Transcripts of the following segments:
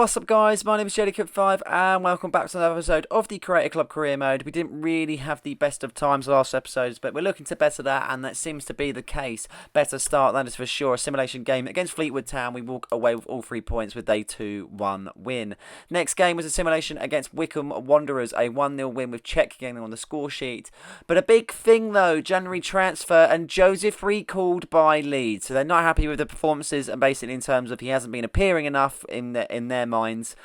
What's up, guys? My name is JOESPH and welcome back to another episode of the Creator Club Career Mode. We didn't really have the best of times last episodes, but we're looking to better that, and that seems to be the case. Better start, that is for sure. A simulation game against Ipswich Town. We walk away with all 3 points with a 2-1 win. Next game was a simulation against Wycombe Wanderers, a 1-0 win with Czech getting on the score sheet. But a big thing though, January transfer and Joesph recalled by Leeds. So they're not happy with the performances, and basically in terms of he hasn't been appearing enough in their minds,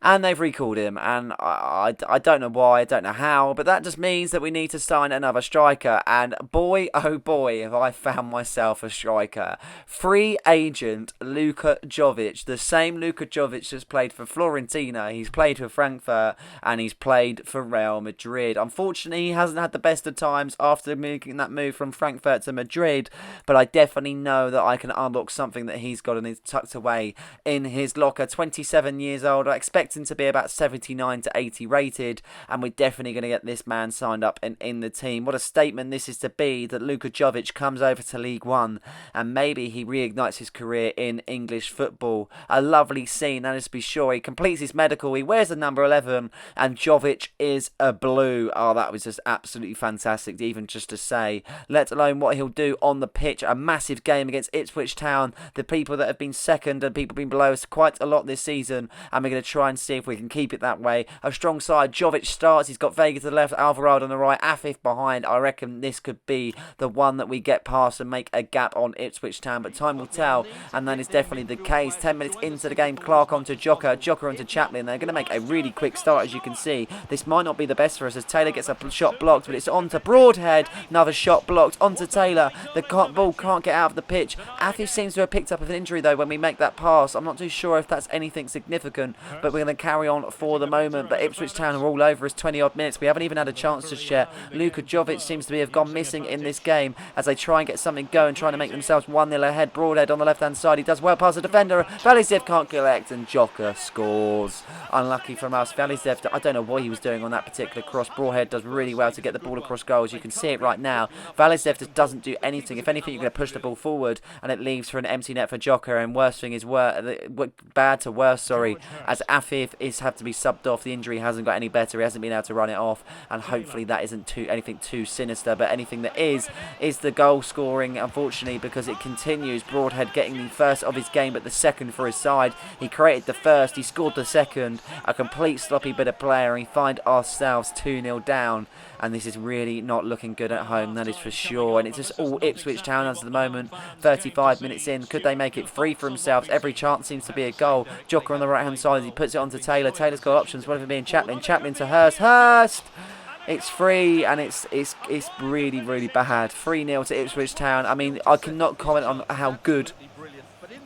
and they've recalled him, and I don't know why, I don't know how, but that just means that we need to sign another striker, and boy, oh boy, have I found myself a striker. Free agent Luka Jovic, the same Luka Jovic that's played for Fiorentina, he's played for Frankfurt, and he's played for Real Madrid. Unfortunately, he hasn't had the best of times after making that move from Frankfurt to Madrid, but I definitely know that I can unlock something that he's got and is tucked away in his locker. 27 years old, I expect him to be about 79 to 80 rated, and we're definitely going to get this man signed up and in the team. What a statement this is to be, that Luka Jovic comes over to League One and maybe he reignites his career in English football. A lovely scene, that is to be sure. He completes his medical, he wears the number 11, and Jovic is a blue. Oh, that was just absolutely fantastic, even just to say, let alone what he'll do on the pitch. A massive game against Ipswich Town, the people that have been second and people been below us quite a lot this season, and we're going to try and see if we can keep it that way. A strong side. Jovic starts. He's got Vega to the left, Alvarado on the right, Afif behind. I reckon this could be the one that we get past and make a gap on Ipswich Town, but time will tell, and that is definitely the case. 10 minutes into the game, Clark onto Joker onto Chaplin. They're going to make a really quick start, as you can see. This might not be the best for us as Taylor gets a shot blocked, but it's onto Broadhead. Another shot blocked onto Taylor. The ball can't get out of the pitch. Afif seems to have picked up an injury though when we make that pass. I'm not too sure if that's anything significant, but we're going to carry on for the moment. But Ipswich Town are all over us. 20 odd minutes, we haven't even had a chance to share. Luka Jovic seems to have gone missing in this game as they try and get something going, trying to make themselves 1-0 ahead. Broadhead on the left hand side, he does well past the defender. Valizev can't collect, and Joker scores. Unlucky from us. Valizev, I don't know what he was doing on that particular cross. Broadhead does really well to get the ball across goals. You can see it right now. Valizev just doesn't do anything. If anything, you're going to push the ball forward, and it leaves for an empty net for Joker. And worst thing is bad to worse, sorry, as Afif is have to be subbed off. The injury hasn't got any better. He hasn't been able to run it off, and hopefully that isn't anything too sinister. But anything that is the goal scoring, unfortunately, because it continues. Broadhead getting the first of his game, but the second for his side. He created the first, he scored the second. A complete sloppy bit of play, and we find ourselves 2-0 down. And this is really not looking good at home, that is for sure. And it's just all Ipswich Town at the moment. 35 minutes in. Could they make it free for themselves? Every chance seems to be a goal. Joker on the right-hand side as he puts it onto Taylor. Taylor's got options, one of them being Chaplin. Chaplin to Hurst. Hurst! It's free, and it's really, really bad. 3-0 to Ipswich Town. I mean, I cannot comment on how good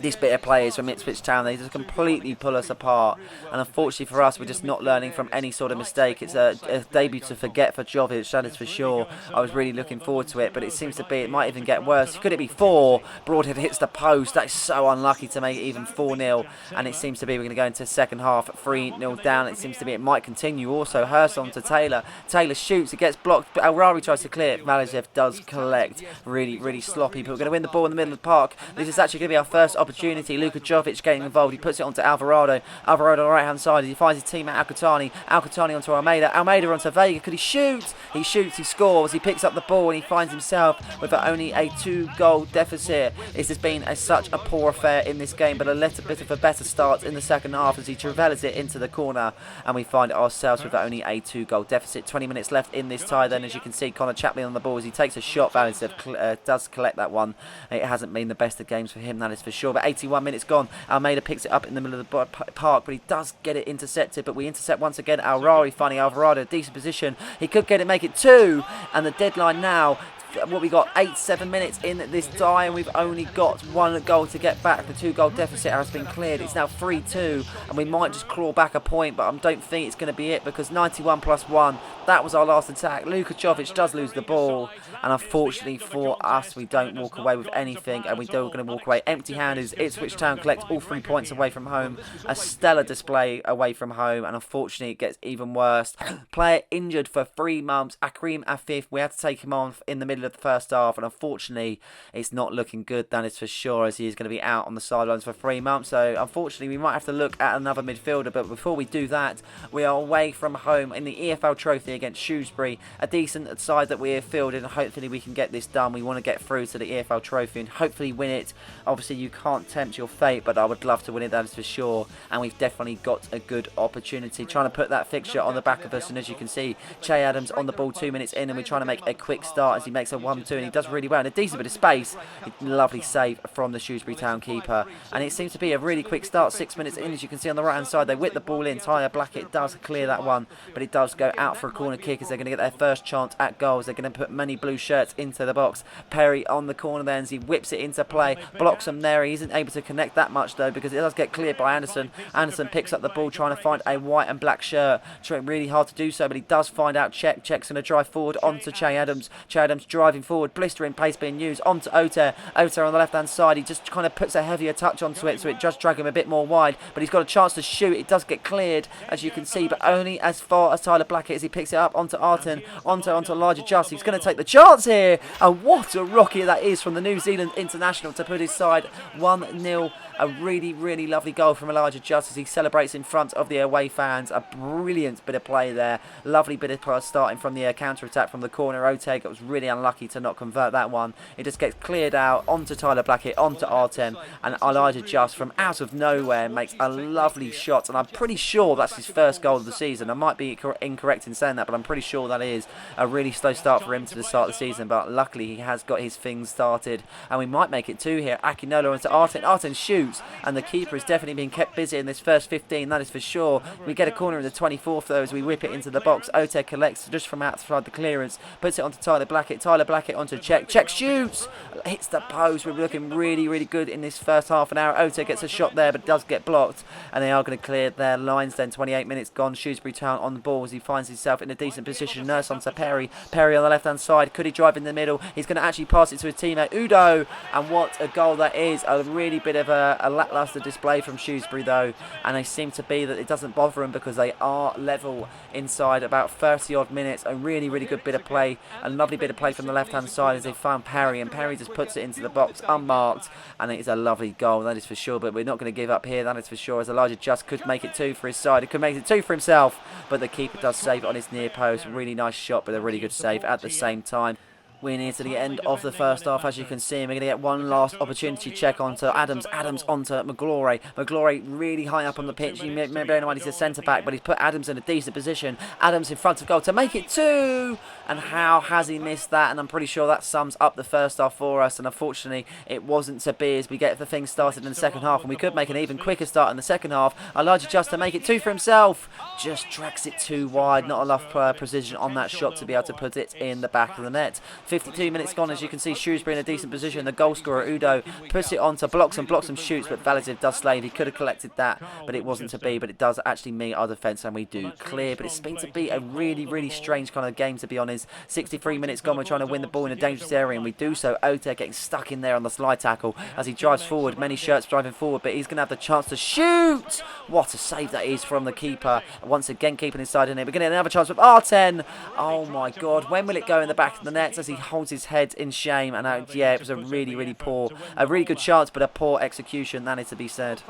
this bit of players from Ipswich Town. They just completely pull us apart, and unfortunately for us, we're just not learning from any sort of mistake. It's a debut to forget for Jovic, that is for sure. I was really looking forward to it, but it seems to be it might even get worse. Could it be 4? Broadhead hits the post. That is so unlucky to make it even 4-0, and it seems to be we're going to go into the second half 3-0 down. It seems to be it might continue. Also, Hurst on to Taylor. Taylor shoots, it gets blocked, but Alrari tries to clear it. Valizev does collect. Really, really sloppy, but we're going to win the ball in the middle of the park. This is actually going to be our first opportunity. Luka Jovic getting involved. He puts it onto Alvarado. Alvarado on the right hand side. He finds his teammate Alcatani. Alcatani onto Almeida. Almeida onto Vega. Could he shoot? He shoots. He scores. He picks up the ball and he finds himself with only a 2-goal deficit. This has been such a poor affair in this game, but a little bit of a better start in the second half as he travels it into the corner, and we find ourselves with only a 2-goal deficit. 20 minutes left in this tie. Then, as you can see, Connor Chaplin on the ball as he takes a shot. Valizev does collect that one. It hasn't been the best of games for him, that is for sure. But 81 minutes gone. Almeida picks it up in the middle of the park, but he does get it intercepted. But we intercept once again. Alrari finding Alvarado, decent position. He could get it, make it 2, and the deadline now. What we got 7 minutes in this tie, and we've only got 1 goal to get back. The 2-goal deficit has been cleared. It's now 3-2, and we might just claw back a point, but I don't think it's going to be it, because 91 plus 1, that was our last attack. Luka Jovic does lose the ball, and unfortunately for us, we don't walk away with anything, and we're going to walk away empty-handed. Ipswich Town collect all 3 points away from home. A stellar display away from home, and unfortunately it gets even worse. Player injured for 3 months. Akrim Afif, we had to take him on in the middle middle of the first half, and unfortunately it's not looking good, that is for sure, as he is going to be out on the sidelines for 3 months. So unfortunately we might have to look at another midfielder, but before we do that, we are away from home in the EFL Trophy against Shrewsbury, a decent side that we have fielded, and hopefully we can get this done. We want to get through to the EFL Trophy and hopefully win it. Obviously you can't tempt your fate, but I would love to win it, that is for sure, and we've definitely got a good opportunity trying to put that fixture on the back of us. And as you can see, Che Adams on the ball 2 minutes in, and we're trying to make a quick start as he makes a 1-2, and he does really well in a decent bit of space. Lovely save from the Shrewsbury Town keeper, and it seems to be a really quick start. 6 minutes in, as you can see on the right hand side, they whip the ball in. Tyler Blackett does clear that one, but it does go out for a corner kick as they're going to get their first chance at goals. They're going to put many blue shirts into the box. Perry on the corner there as he whips it into play, blocks him there. He isn't able to connect that much though, because it does get cleared by Anderson. Anderson picks up the ball trying to find a white and black shirt, trying really hard to do so, but he does find out Czech. Czech's going to drive forward onto Che Adams. Che Adams driving forward, blistering pace being used onto Oter. Oter on the left hand side, he just kind of puts a heavier touch onto it, so it does drag him a bit more wide, but he's got a chance to shoot. It does get cleared, as you can see, but only as far as Tyler Blackett as he picks it up onto Arton, onto Elijah Just. He's going to take the chance here, and what a rocket that is from the New Zealand international to put his side 1-0. A really, really lovely goal from Elijah Just as he celebrates in front of the away fans. A brilliant bit of play there. Lovely bit of play starting from the counter-attack from the corner. Oteg was really unlucky to not convert that one. It just gets cleared out onto Tyler Blackett, onto Artem, and Elijah Just from out of nowhere makes a lovely shot. And I'm pretty sure that's his first goal of the season. I might be incorrect in saying that, but I'm pretty sure that is a really slow start for him to the start of the season. But luckily he has got his things started, and we might make it 2 here. Akinola into Artem. Artem shoots, and the keeper is definitely being kept busy in this first 15, that is for sure. We get a corner in the 24th though as we whip it into the box. Oteg collects just from outside the clearance, puts it onto Tyler Blackett. Tyler Blackett onto Czech. Czech shoots, hits the post. We're looking really, really good in this first half an hour. Oteg gets a shot there, but does get blocked, and they are going to clear their lines then. 28 minutes gone. Shrewsbury Town on the ball as he finds himself in a decent position. Nurse onto Perry. Perry on the left hand side. Could he drive in the middle? He's going to actually pass it to his teammate Udo, and what a goal that is. A really bit of a lacklustre display from Shrewsbury though, and they seem to be that it doesn't bother them because they are level inside about 30 odd minutes. A really, really good bit of play, a lovely bit of play from the left hand side as they find Perry, and Perry just puts it into the box unmarked, and it is a lovely goal, that is for sure. But we're not going to give up here, that is for sure, as Elijah Just could make it 2 for his side. He could make it 2 for himself, but the keeper does save it on his near post. Really nice shot, but a really good save at the same time. We're near to the end of the first half, as you can see. We're going to get one last opportunity check onto Adams. Adams onto McGlory. McGlory really high up on the pitch. You may bear in mind he's a centre-back, but he's put Adams in a decent position. Adams in front of goal to make it 2. And how has he missed that? And I'm pretty sure that sums up the first half for us. And unfortunately, it wasn't to be as we get the thing started in the second half. And we could make an even quicker start in the second half. Elijah Just to make it 2 for himself. Just drags it too wide. Not enough precision on that shot to be able to put it in the back of the net. 52 minutes gone, as you can see. Shrewsbury in a decent position. The goal scorer Udo puts it on to blocks and shoots, but Valisiv does slave. He could have collected that, but it wasn't to be. But it does actually meet our defence, and we do clear. But it's been to be a really, really strange kind of game, to be honest. 63 minutes gone. We're trying to win the ball in a dangerous area, and we do so. Oteg getting stuck in there on the slide tackle as he drives forward. Many shirts driving forward, but he's going to have the chance to shoot. What a save that is from the keeper. Once again, keeping his side in it. We're going to get another chance with Arten. Oh my God, when will it go in the back of the net as he holds his head in shame? And yeah, it was a really, really poor, a really good chance, but a poor execution, that is to be said.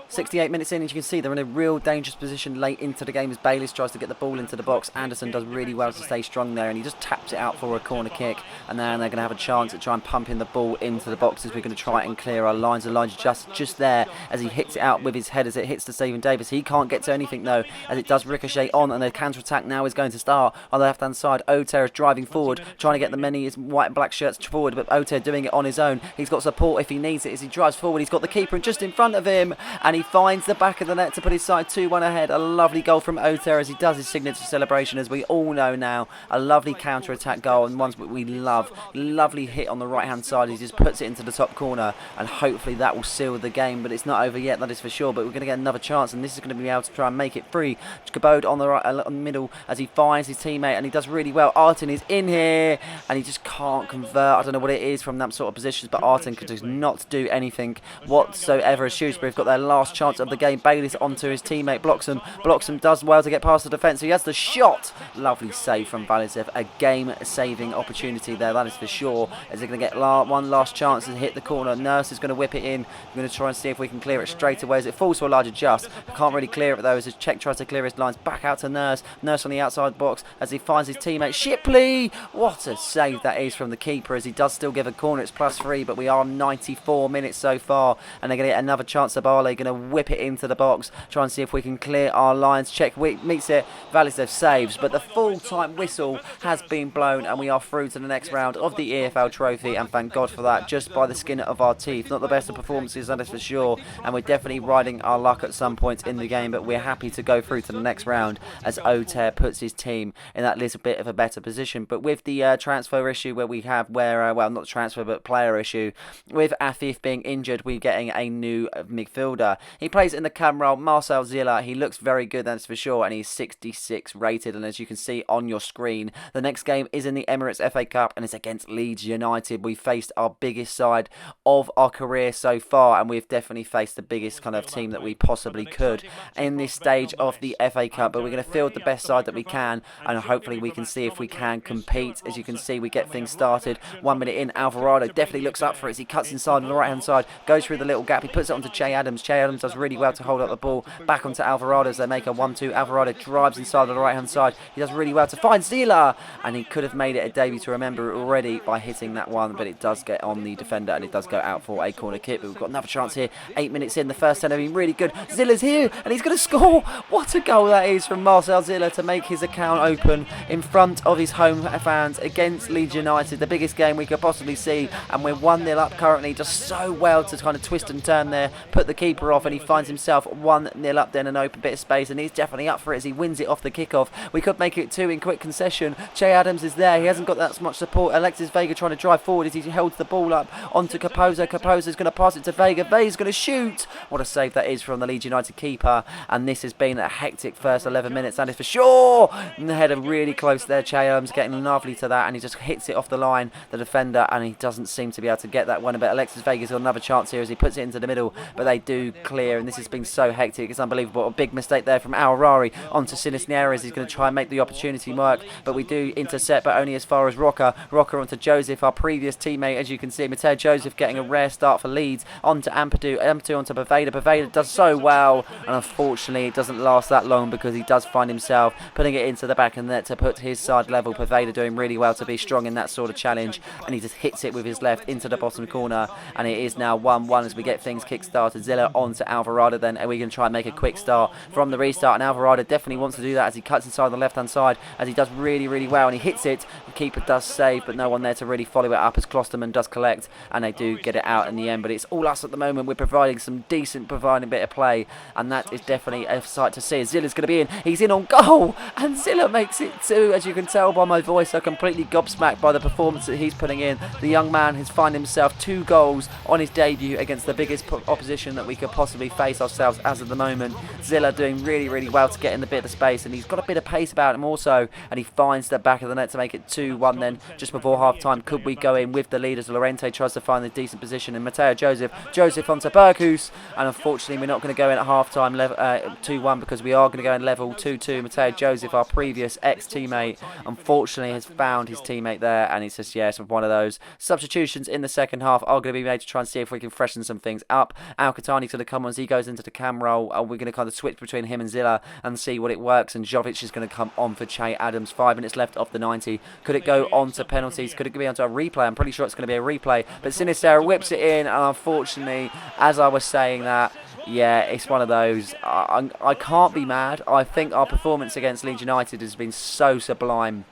68 minutes in, as you can see, they're in a real dangerous position late into the game as Bayliss tries to get the ball into the box. Anderson does really well to stay strong there, and he just taps it out for a corner kick, and then they're going to have a chance at trying and pumping the ball into the box as we're going to try and clear our lines. Elijah just there as he hits it out with his head as it hits to Stephen Davis. He can't get to anything though, as it does ricochet on, and the counter-attack now is going to start on the left-hand side. Oter is driving forward, trying to get the many white and black shirts forward, but Oter doing it on his own. He's got support if he needs it as he drives forward. He's got the keeper just in front of him, and he finds the back of the net to put his side 2-1 ahead. A lovely goal from Oter as he does his signature celebration, as we all know now. A lovely counter-attack goal, and ones we love. Lovely hit on the right-hand side. He just puts it into the top corner, and hopefully that will seal the game, but it's not over yet, that is for sure. But we're going to get another chance, and this is going to be able to try and make it free. Cabode on the right, on the middle, as he finds his teammate, and he does really well. Artin is in here, and he just can't convert. I don't know what it is from that sort of positions, but Arten could just not do anything whatsoever as Shrewsbury have got their last chance of the game. Bayliss onto his teammate Bloxham. Bloxham does well to get past the defence. He has the shot. Lovely save from Valisev. A game-saving opportunity there, that is for sure. Is he going to get one last chance to hit the corner? Nurse is going to whip it in. We're going to try and see if we can clear it straight away as it falls to a larger just. Can't really clear it though as Czech tries to clear his lines. Back out to Nurse. Nurse on the outside box as he finds his teammate Shipley. What a save that is from the keeper as he does still give a corner. It's +3, but we are 94 minutes so far and they're going to get another chance. Sabale going to whip it into the box. Try and see if we can clear our lines. Czech meets it. Valisev saves, but the full-time whistle has been blown and we are through to the next round of the EFL Trophy, and thank God for that, just by the skin of our teeth. Not the best of performances, that is for sure, and we're definitely riding our luck at some point in the game, but we're happy to go through to the next round as Oter puts his team in that little bit of a better position. But with the transfer issue well, not transfer but player issue, with Afif being injured, we're getting a new midfielder. He plays in the cam role, Marcel Zilla. He looks very good, that's for sure, and he's 66 rated, and as you can see on your screen, the next game is in the Emirates FA Cup and it's against Leeds United. We faced our biggest side of our career so far, and we've definitely faced the biggest kind of team that we possibly could in this stage of the FA Cup, but we're going to field the best side that we can and hopefully we can see if we can compete. As you can see, we get things started. 1 minute in, Alvarado definitely looks up for it as he cuts inside on the right hand side, goes through the little gap, he puts it onto Che Adams. Che Adams does really well to hold up the ball, back onto Alvarado as they make a 1-2. Alvarado drives inside on the right hand side, he does really well to find Zila, and he could have made it a debut to remember it already by hitting that one, but it does get on the defender and it does go out for a corner kick. But we've got another chance here. 8 minutes in, the first 10 have been really good. Zilla's here and he's going to score. What a goal that is from Marcel Zilla to make his account open in front of his home fans against Leeds United, the biggest game we could possibly see, and we're 1-0 up currently. Just so well to kind of twist and turn there, put the keeper off, and he finds himself 1-0 up, then an open bit of space, and he's definitely up for it as he wins it off the kickoff. We could make it 2 in quick concession. Che Adams is there, he hasn't got that much support. Alexis Vega trying to drive forward as he holds the ball up onto Capozzo. Capozzo's going to pass it to Vega. Vega's going to shoot. What a save that is from the Leeds United keeper, and this has been a hectic first 11 minutes, that is for sure. And the header really close there. Che Adams getting lovely to that, and he just hits it off the line, the defender, and he doesn't seem to be able to get that one. But Alexis Vega's got another chance here as he puts it into the middle, but they do clear, and this has been so hectic. It's unbelievable. A big mistake there from Aurari onto Sinisniera as he's going to try and make the opportunity work, but we do intercept, but only as far as Rocker. Rocker onto Joesph, our previous teammate, as you can see. Matteo Joesph getting a rare start for Leeds, onto Ampadu. Ampadu onto Baveda. Baveda does so well, and unfortunately it doesn't last that long because he does find himself putting it into the back of the net to put his side level. Baveda doing really well to be strong in that sort of challenge, and he just hits it with his left into the bottom corner, and it is now 1-1 as we get things kick-started. Zilla onto Alvarado then, and we can try and make a quick start from the restart, and Alvarado definitely wants to do that as he cuts inside the left-hand side, as he does really, really well, and he hits it. The keeper does save, but no one there to really follow it up as Klosterman does collect, and they do get it out in the end. But it's all us at the moment. We're providing some decent bit of play, and that is definitely a sight to see. Zilla's going to be in. He's in on goal, and Zilla makes it too. As you can tell by my voice, I'm completely gobsmacked by the performance that he's putting in. The young man has found himself 2 goals on his debut against the biggest opposition that we could possibly face ourselves as of the moment. Zilla doing really, really well to get in the bit of space, and he's got a bit of pace about him also, and he finds the back of the net to make it 2-1 then just before half time. Could we go in with the lead as Lorente tries to find a decent position, and Matteo Joesph onto Berghus, and unfortunately we're not going to go in at half time 2-1 because we are going to go in level 2-2. Matteo Joesph, our previous ex-teammate, unfortunately has found his teammate there, and it's just, yes, one of those substitutions in the second half are going to be made to try and see if we can freshen some things up. Al-Qatani's going to come on as he goes into the cam role, and we're going to kind of switch between him and Zilla and see what it works, and Jovic is going to come on for Che Adams. 5 minutes left off the 90. Could it go on to penalties? Could it be onto a replay? I'm pretty sure it's going to be a replay, but Sinisterra whips it in, and unfortunately, as I was saying that, yeah, it's one of those. I can't be mad. I think our performance against Leeds United has been so sublime.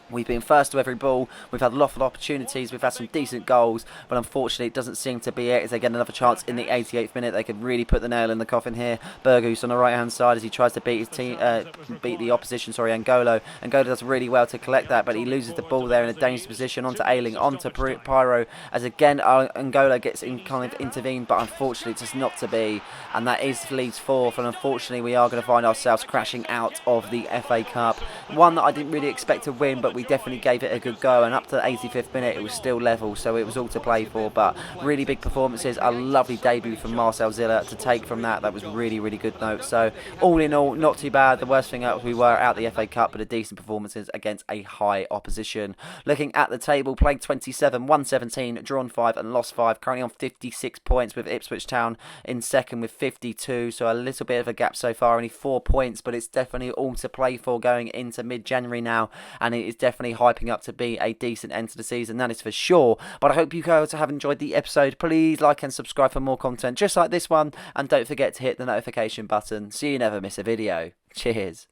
We've been first to every ball, we've had a lot of opportunities, we've had some decent goals, but unfortunately it doesn't seem to be it. As they get another chance in the 88th minute, they could really put the nail in the coffin here. Berghus on the right hand side as he tries to beat his team, beat the opposition, Angolo. Angolo does really well to collect that, but he loses the ball there in a dangerous position onto Ailing, onto Pyro, as again Angolo gets kind of intervened, but unfortunately it's just not to be, and that is Leeds 4th, and unfortunately we are going to find ourselves crashing out of the FA Cup. One that I didn't really expect to win, but we we definitely gave it a good go, and up to the 85th minute it was still level, so it was all to play for. But really big performances, a lovely debut from Marcel Ziller to take from that. That was really, really good note. So all in all, not too bad. The worst thing we were out the FA Cup, but a decent performances against a high opposition. Looking at the table, played 27, won 17, drawn 5 and lost 5. Currently on 56 points, with Ipswich Town in second with 52. So a little bit of a gap so far, only 4 points, but it's definitely all to play for going into mid-January now, and it is definitely hyping up to be a decent end to the season, that is for sure. But I hope you guys have enjoyed the episode. Please like and subscribe for more content just like this one, and don't forget to hit the notification button so you never miss a video. Cheers.